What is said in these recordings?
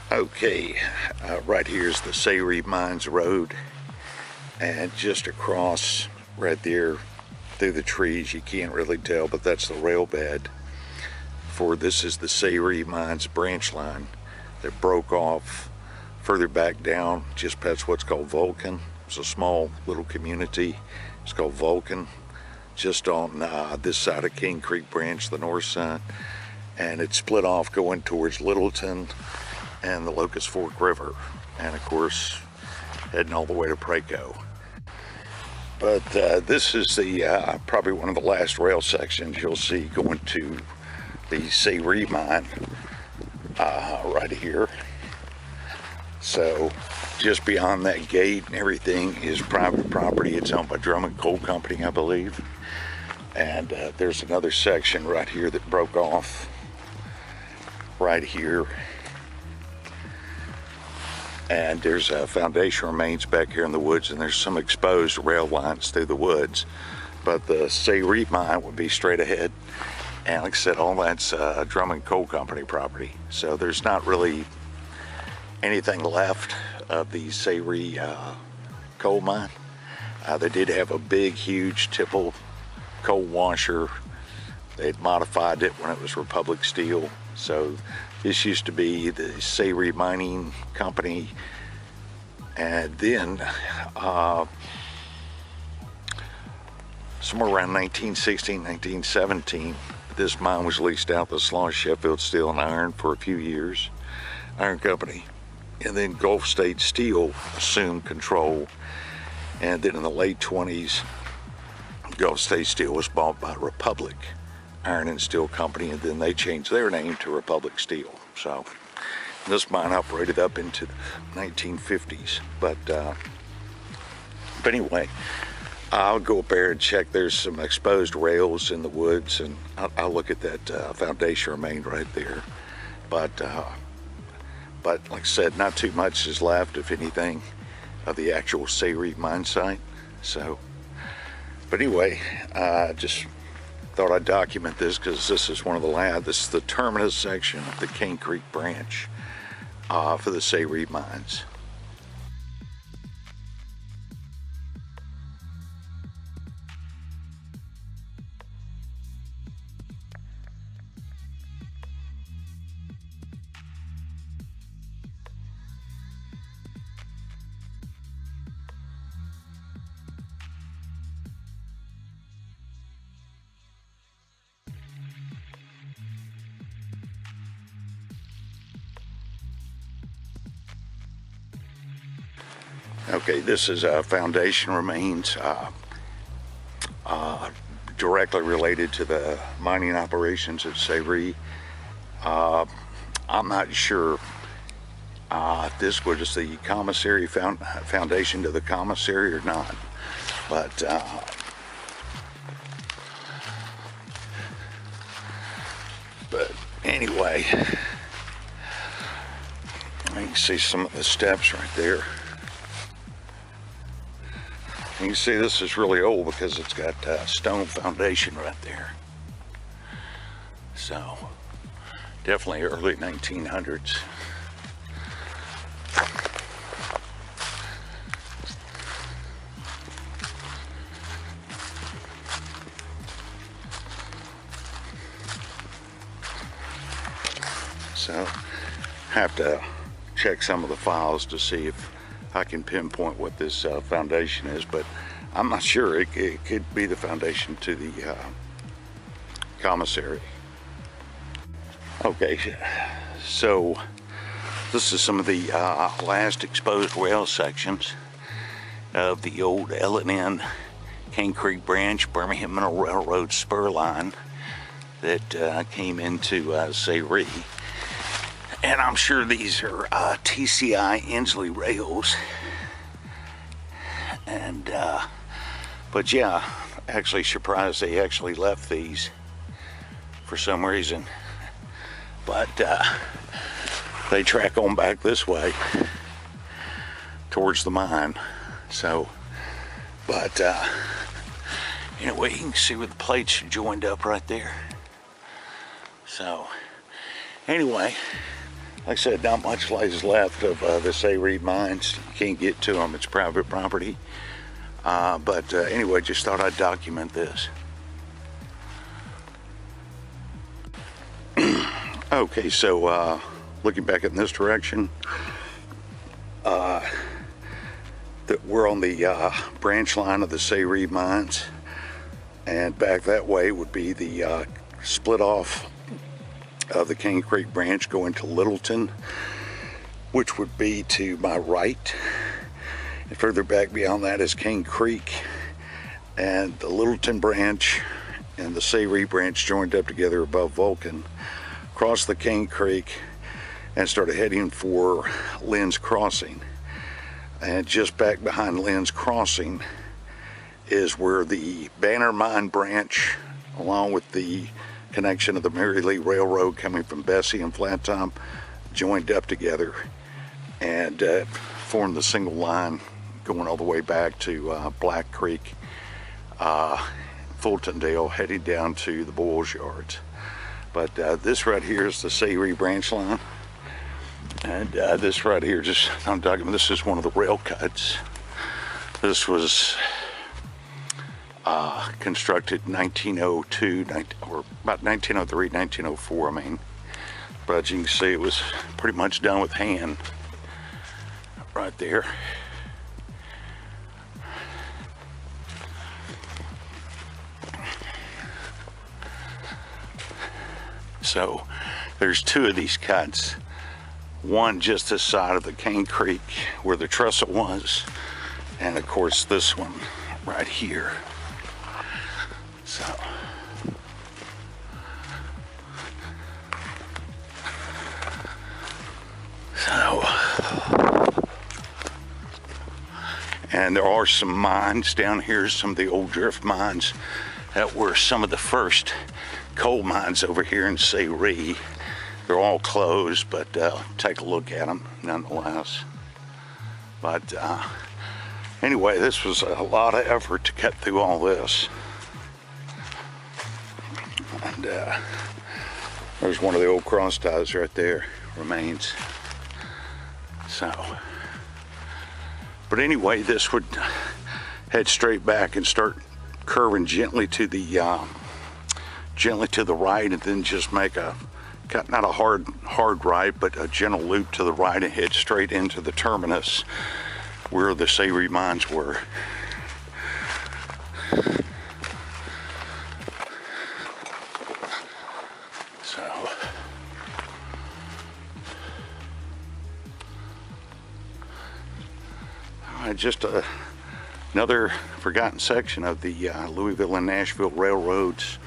Okay, right here is the Sayre Mines Road, and just across right there through the trees, you can't really tell, but that's the rail bed for this is the Sayre Mines branch line that broke off further back down just past what's called Vulcan. It's a small little community. It's called Vulcan, just on this side of King Creek Branch, the north side, and it split off going towards Littleton and the Locust Fork River, and of course heading all the way to Praco. But this is the probably one of the last rail sections you'll see going to the Sayre mine right here. So just beyond that gate and everything is private property. It's owned by Drummond Coal Company, I believe. And there's another section right here that broke off right here. And there's foundation remains back here in the woods, and there's some exposed rail lines through the woods. But the Sayre mine would be straight ahead. And like I said, all that's Drummond Coal Company property. So there's not really anything left of the Sayre coal mine. They did have a big, huge tipple coal washer. They'd modified it when it was Republic Steel. So this used to be the Sayre Mining Company, and then somewhere around 1916, 1917, this mine was leased out to Sloan Sheffield Steel and Iron for a few years, Iron Company, and then Gulf State Steel assumed control, and then in the late 20s, Gulf State Steel was bought by Republic Iron and Steel Company, and then they changed their name to Republic Steel. So this mine operated up into the 1950s. But anyway, I'll go up there and check. There's some exposed rails in the woods, and I'll look at that foundation remain right there. But like I said, not too much is left, if anything, of the actual Sayre mine site. So, but anyway, just thought I'd document this because this is one of the this is the terminus section of the King Creek branch for the Sayre mines. Okay, this is foundation remains directly related to the mining operations at Sayre. I'm not sure if this was the Commissary foundation to the Commissary or not, but anyway, you can see some of the steps right there. You can see this is really old because it's got stone foundation right there. So definitely early 1900s. So have to check some of the files to see if I can pinpoint what this foundation is, but I'm not sure. It could be the foundation to the Commissary. Okay, so this is some of the last exposed rail sections of the old L&N King Creek Branch Birmingham Mineral Railroad spur line that came into Sayre. And I'm sure these are TCI Inslee rails. And, but yeah, actually surprised they actually left these for some reason. But they track on back this way towards the mine. So, but anyway, you can see where the plates are joined up right there. So, Anyway, like I said, not much is left of the Sayre mines. You can't get to them, it's private property. But anyway, just thought I'd document this. Okay, so looking back in this direction, we're on the branch line of the Sayre mines, and back that way would be the split off of the Cain Creek branch going to Littleton, which would be to my right. And further back beyond that is Cain Creek, and the Littleton branch and the Sayre branch joined up together above Vulcan, crossed the Cain Creek and started heading for Lynn's crossing. And just back behind Lynn's crossing is where the Banner Mine branch, along with the connection of the Mary Lee Railroad coming from Bessie and Flat Top, joined up together and formed the single line going all the way back to Black Creek, Fultondale, heading down to the Boyles Yards. But this right here is the Sayre branch line. And this right here, just I'm talking, this is one of the rail cuts. This was constructed in 1902, or about 1903, 1904, I mean. But you can see it was pretty much done with hand right there. So there's two of these cuts. One just this side of the Cain Creek where the trestle was, and of course this one right here. So and there are some mines down here, some of the old drift mines that were some of the first coal mines over here in Sayre. They're all closed, but take a look at them nonetheless. But anyway, this was a lot of effort to cut through all this. And there's one of the old cross ties right there, remains. So, but anyway, this would head straight back and start curving gently to the right, and then just make a not a hard right, but a gentle loop to the right and head straight into the terminus where the Sayre mines were. So just another forgotten section of the Louisville and Nashville railroads,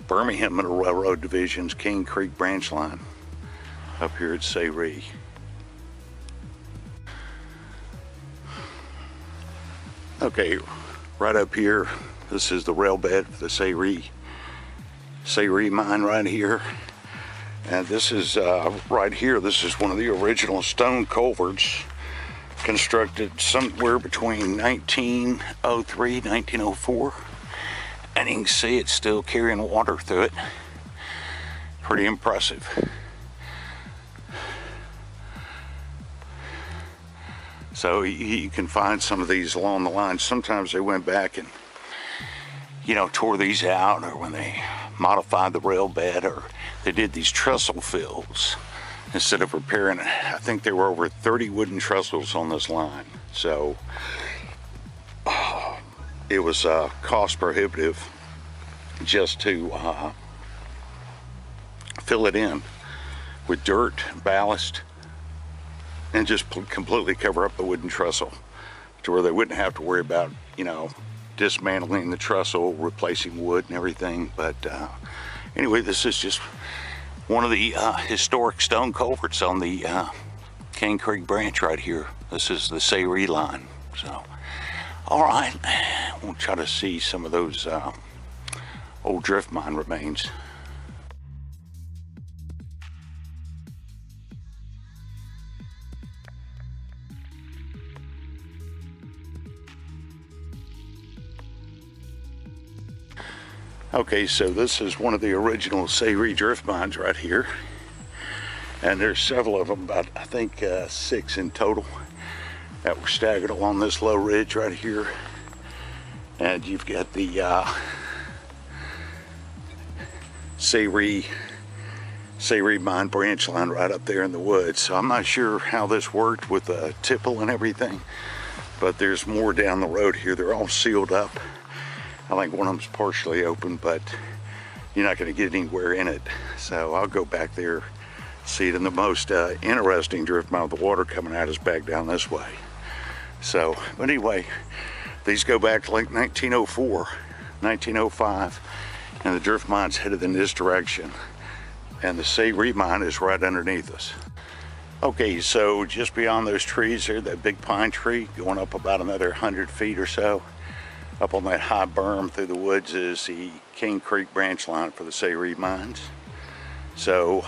Birmingham Railroad Division's Cain Creek branch line up here at Sayre. Okay, right up here, this is the rail bed for the Sayre mine right here. And this is right here, this is one of the original stone culverts constructed somewhere between 1903 and 1904. And you can see it's still carrying water through it. Pretty impressive. So you can find some of these along the line. Sometimes they went back and, you know, tore these out, or when they modified the rail bed, or they did these trestle fills instead of repairing it. I think there were over 30 wooden trestles on this line. So it was cost prohibitive just to fill it in with dirt, ballast, and just completely cover up the wooden trestle to where they wouldn't have to worry about, you know, dismantling the trestle, replacing wood and everything. But anyway, this is just one of the historic stone culverts on the Cain Creek branch right here. This is the Sayre line. So all right, we'll try to see some of those old drift mine remains. Okay, so this is one of the original Sayre drift mines right here. And there's several of them, about I think 6 in total, that were staggered along this low ridge right here. And you've got the Sayre mine branch line right up there in the woods. So I'm not sure how this worked with the tipple and everything, but there's more down the road here. They're all sealed up. I think one of them's partially open, but you're not going to get anywhere in it. So I'll go back there, see it. And the most interesting drift mine with the water coming out is back down this way. So, but anyway, these go back to like 1904, 1905, and the drift mine's headed in this direction. And the Sayre mine is right underneath us. Okay, so just beyond those trees there, that big pine tree, going up about another 100 feet or so, up on that high berm through the woods is the Cain Creek branch line for the Sayre mines. So,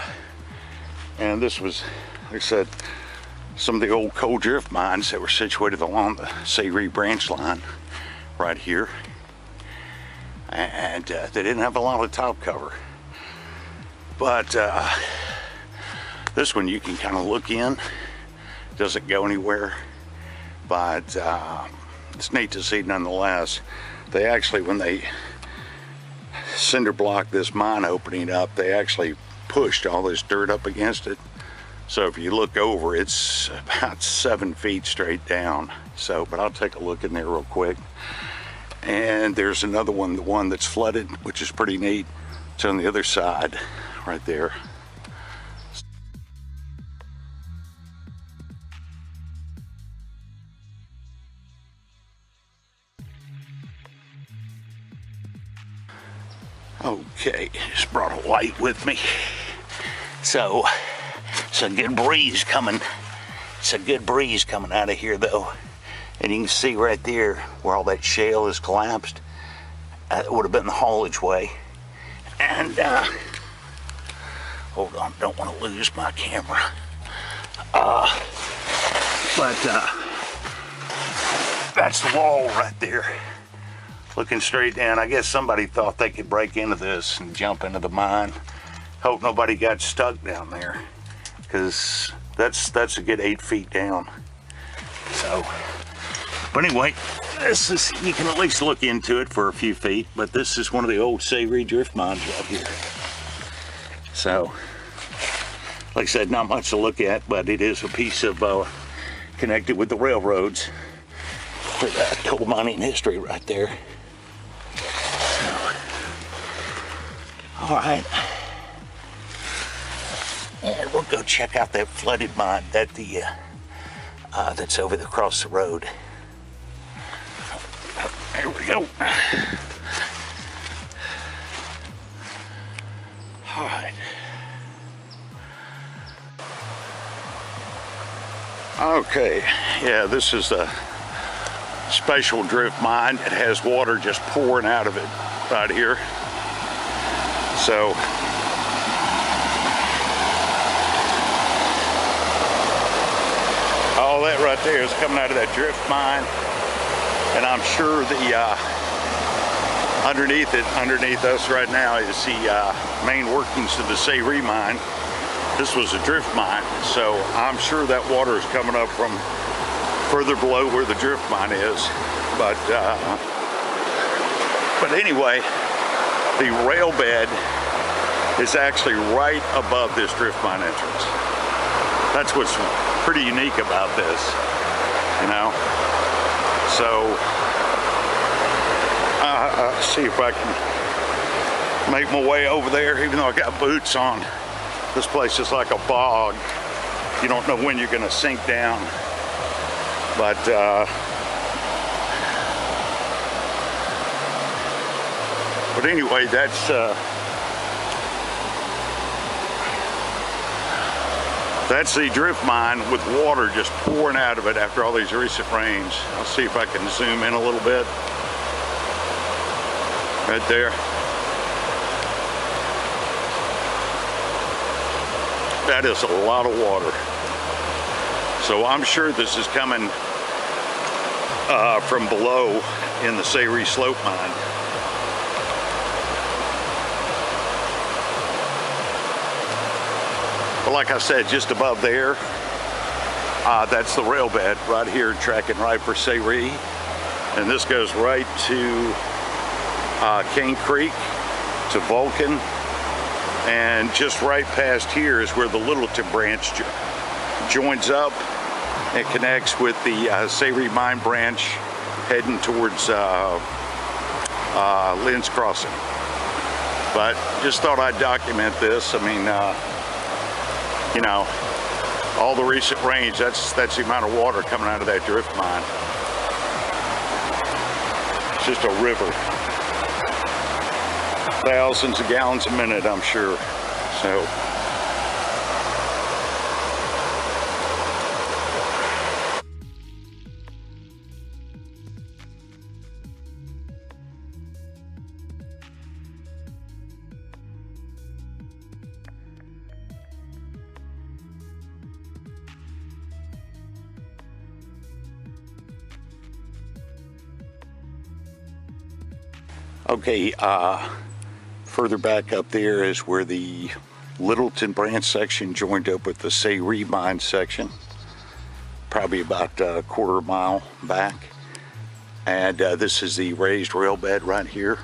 and this was, like I said, some of the old coal drift mines that were situated along the Sayre branch line right here. And they didn't have a lot of top cover. But this one you can kind of look in, doesn't go anywhere, but it's neat to see nonetheless. They actually, when they cinder blocked this mine opening up, they actually pushed all this dirt up against it. So if you look over, it's about 7 feet straight down. So, but I'll take a look in there real quick. And there's another one, the one that's flooded, which is pretty neat. It's on the other side, right there. Okay, just brought a light with me. So, it's a good breeze coming. It's a good breeze coming out of here though. And you can see right there where all that shale is collapsed. It would have been the haulage way. And, hold on, don't want to lose my camera. That's the wall right there. Looking straight down. I guess somebody thought they could break into this and jump into the mine. Hope nobody got stuck down there, because that's a good 8 feet down. So, but anyway, this is, you can at least look into it for a few feet, but this is one of the old Sayre drift mines right here. So, like I said, not much to look at, but it is a piece of connected with the railroads for that coal mining history right there. So, all right, and we'll go check out that flooded mine that that's over across the road. There we go. All right. Okay, yeah, this is a special drift mine. It has water just pouring out of it right here. So, all that right there is coming out of that drift mine. And I'm sure the underneath us right now is the main workings of the Sayre mine. This was a drift mine, so I'm sure that water is coming up from further below where the drift mine is. But anyway, the rail bed is actually right above this drift mine entrance. That's what's pretty unique about this, you know. So, see if I can make my way over there, even though I got boots on. This place is like a bog. You don't know when you're gonna sink down. But, anyway, that's the drift mine with water just pouring out of it after all these recent rains. I'll see if I can zoom in a little bit. Right there. That is a lot of water. So I'm sure this is coming from below in the Sayre slope mine. But like I said, just above there, that's the rail bed right here, tracking right for Sayre. And this goes right to Cain Creek, to Vulcan. And just right past here is where the Littleton branch joins up and connects with the Sayre Mine branch heading towards Lynn's Crossing. But just thought I'd document this. I mean, you know, all the recent rains, that's the amount of water coming out of that drift mine. It's just a river. Thousands of gallons a minute, I'm sure. So. Okay, further back up there is where the Littleton branch section joined up with the Sayre mine section, probably about a quarter mile back. And this is the raised rail bed right here.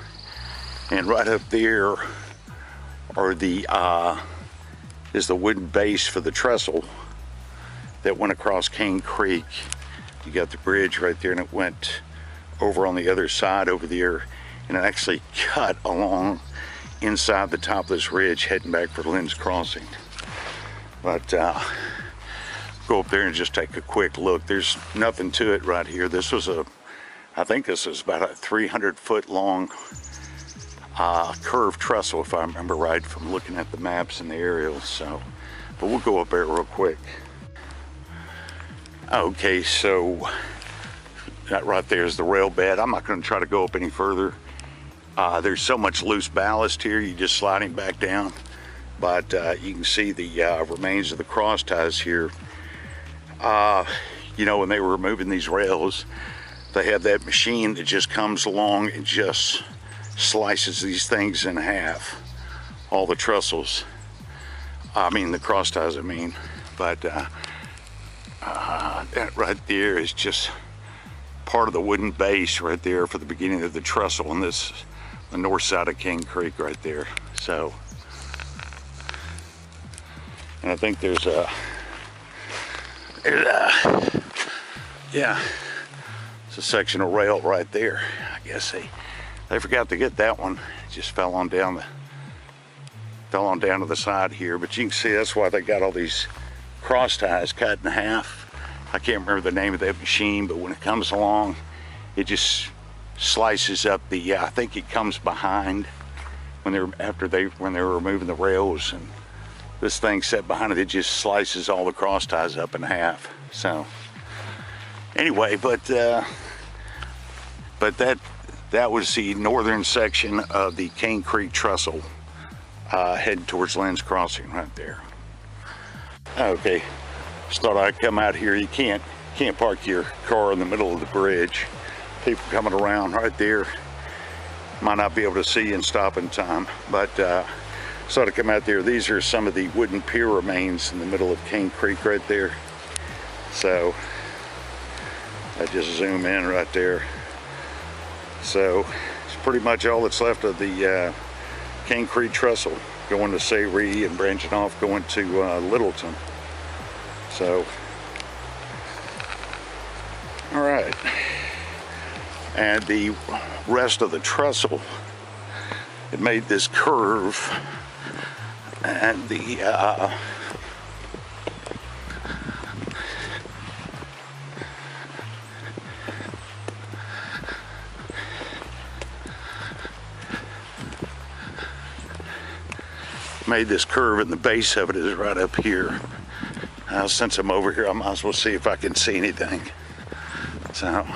And right up there are is the wooden base for the trestle that went across Cain Creek. You got the bridge right there, and it went over on the other side over there, and it actually cut along inside the top of this ridge heading back for Lynn's Crossing. But go up there and just take a quick look. There's nothing to it right here. This was I think this is about a 300-foot long curved trestle, if I remember right from looking at the maps and the aerials. So, but we'll go up there real quick. Okay, so that right there is the rail bed. I'm not going to try to go up any further. There's so much loose ballast here, you just slide him back down. But you can see the remains of the cross ties here. You know, when they were removing these rails, they have that machine that just comes along and just slices these things in half. All the trestles. I mean, the cross ties, I mean. But that right there is just part of the wooden base right there for the beginning of the trestle, and this the north side of Cain Creek right there. So, and I think there's yeah, it's a section of rail right there. I guess they forgot to get that one. It just fell on down to the side here. But you can see that's why they got all these cross ties cut in half. I can't remember the name of that machine, but when it comes along, it just slices up the, I think it comes behind when they're removing the rails, and this thing set behind it just slices all the cross ties up in half. So anyway, but that was the northern section of the Cain Creek trestle heading towards Lynn's Crossing right there. Okay, just thought I'd come out here. You can't park your car in the middle of the bridge. People coming around right there might not be able to see and stop in time, but so to come out there. These are some of the wooden pier remains in the middle of Cain Creek right there. So I just zoom in right there. So it's pretty much all that's left of the Cain Creek trestle, going to Sayre and branching off going to Littleton. So, all right. And the rest of the trestle, it made this curve, and the made this curve, and the base of it is right up here. Since I'm over here, I might as well see if I can see anything. So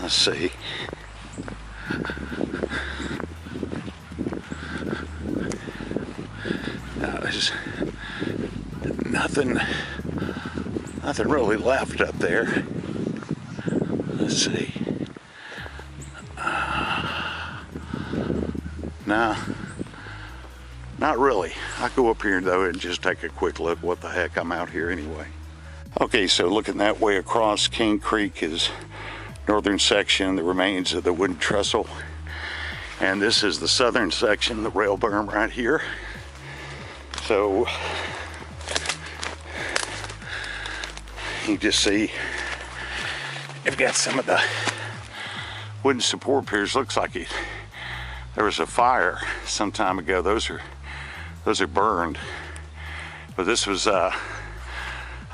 let's see. There's nothing really left up there. Let's see. No, Not really. I go up here though and just take a quick look. What the heck, I'm out here anyway. Okay, so looking that way across Cain Creek is northern section, the remains of the wooden trestle. And this is the southern section, the rail berm right here. So you just see you've got some of the wooden support piers. Looks like there was a fire some time ago. Those are burned. But this was I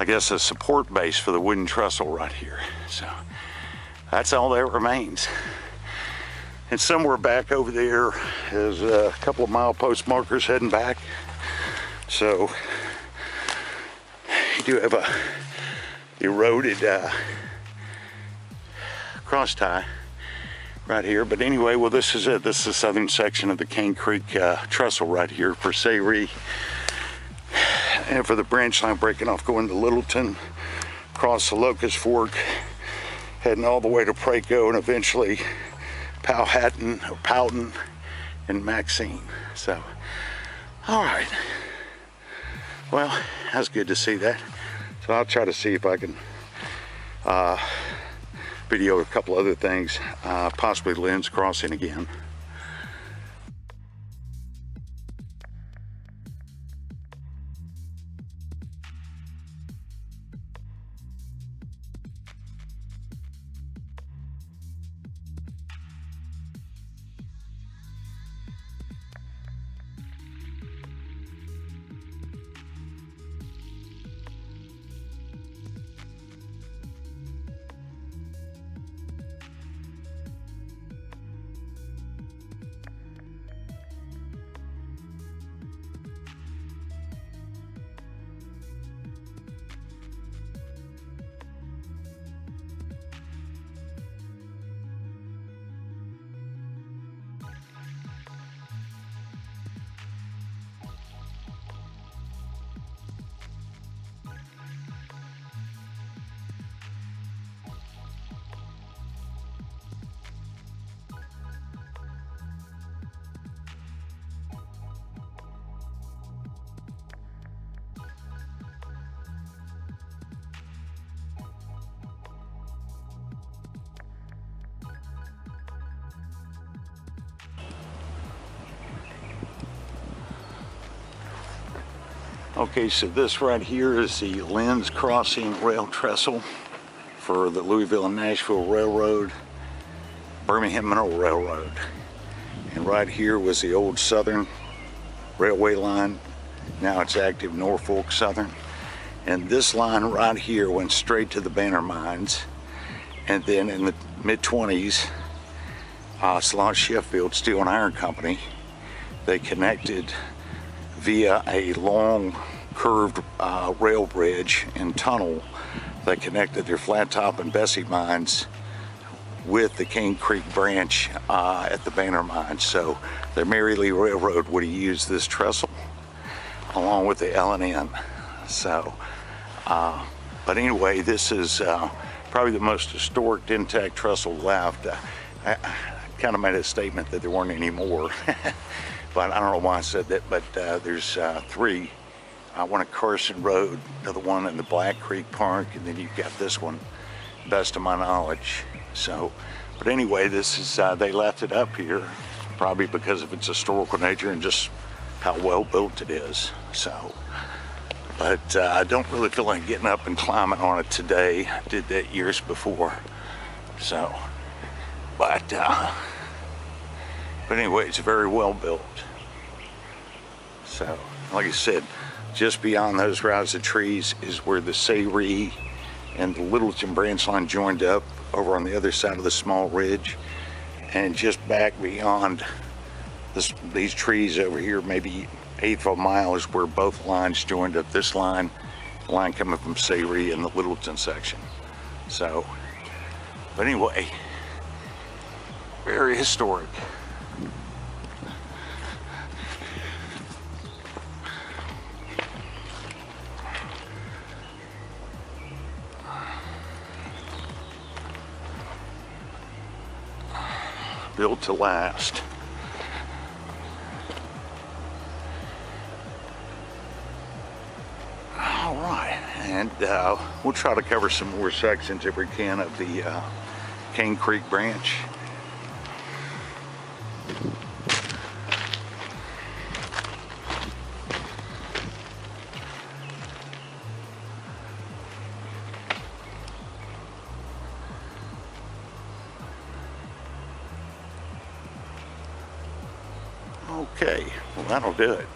guess a support base for the wooden trestle right here. So that's all that remains. And somewhere back over there is a couple of milepost markers heading back. So you do have a eroded cross tie right here. But anyway, well, this is it. This is the southern section of the Cain Creek trestle right here for Sayre. And for the branch line breaking off going to Littleton, across the Locust Fork, heading all the way to Praco, and eventually Powhatan and Maxine. So, all right. Well, that's good to see that. So I'll try to see if I can video a couple other things, possibly Lynn's crossing again. Okay, so this right here is the Lynn's Crossing rail trestle for the Louisville and Nashville Railroad, Birmingham Mineral Railroad. And right here was the old Southern Railway line. Now it's active Norfolk Southern. And this line right here went straight to the Banner Mines. And then in the mid-20s, Salon Sheffield Steel and Iron Company, they connected via a long curved rail bridge and tunnel that connected their Flat Top and Bessie mines with the Cain Creek branch at the Banner Mines. So the Mary Lee Railroad would have used this trestle along with the L&N. So, but anyway, this is probably the most historic intact trestle left. I kind of made a statement that there weren't any more. But I don't know why I said that, but there's three. One at Carson Road, another one in the Black Creek Park, and then you've got this one, best of my knowledge. So, but anyway, this is, they left it up here, probably because of its historical nature and just how well built it is. So, but I don't really feel like getting up and climbing on it today. I did that years before. So, but anyway, it's very well built. So, like I said, just beyond those rows of trees is where the Sayre and the Littleton branch line joined up over on the other side of the small ridge. And just back beyond these trees over here, maybe 1/8 of a mile, is where both lines joined up. This line, the line coming from Sayre and the Littleton section. So, but anyway, very historic. Built to last. All right, and we'll try to cover some more sections if we can of the Cain Creek branch. Okay, well that'll do it.